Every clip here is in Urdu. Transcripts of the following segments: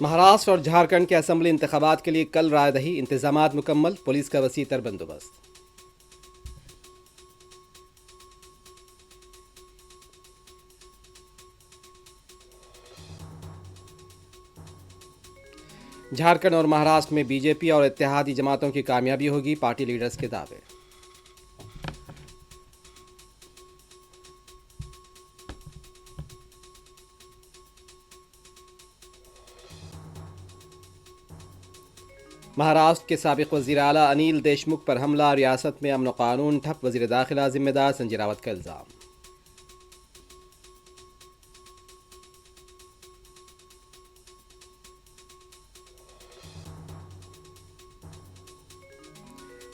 مہاراشٹر اور جھارکھنڈ کے اسمبلی انتخابات کے لیے کل رائے دہی، انتظامات مکمل، پولیس کا وسیع تر بندوبست۔ جھارکھنڈ اور مہاراشٹر میں بی جے پی اور اتحادی جماعتوں کی کامیابی ہوگی، پارٹی لیڈرز کے دعوے۔ مہاراشٹر کے سابق وزیر اعلیٰ انیل دیشمکھ پر حملہ، ریاست میں امن و قانون ٹھپ، وزیر داخلہ ذمہ دار، سنجے راوت کا الزام۔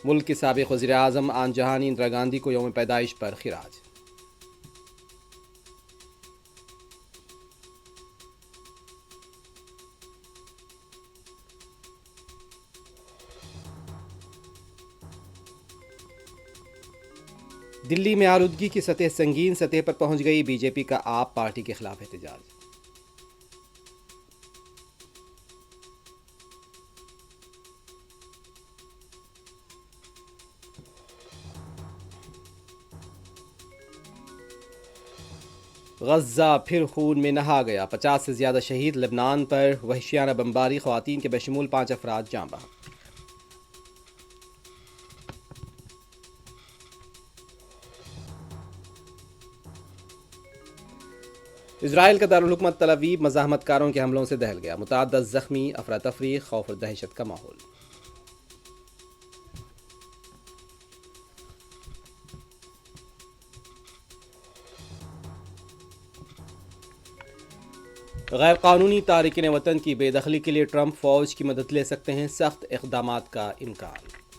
ملک کی سابق وزیر اعظم آن جہانی اندرا گاندھی کو یوم پیدائش پر خراج۔ دلی میں آلودگی کی سطح سنگین سطح پر پہنچ گئی، بی جے پی کا آپ پارٹی کے خلاف احتجاج۔ غزہ پھر خون میں نہا گیا، 50 سے زیادہ شہید، لبنان پر وحشیانہ بمباری، خواتین کے بشمول 5 افراد جاں بحق۔ اسرائیل کا دارالحکومت تل ابیب مزاحمت کاروں کے حملوں سے دہل گیا، متعدد زخمی، افراتفری، خوف اور دہشت کا ماحول۔ غیر قانونی تارکین وطن کی بے دخلی کے لیے ٹرمپ فوج کی مدد لے سکتے ہیں، سخت اقدامات کا امکان۔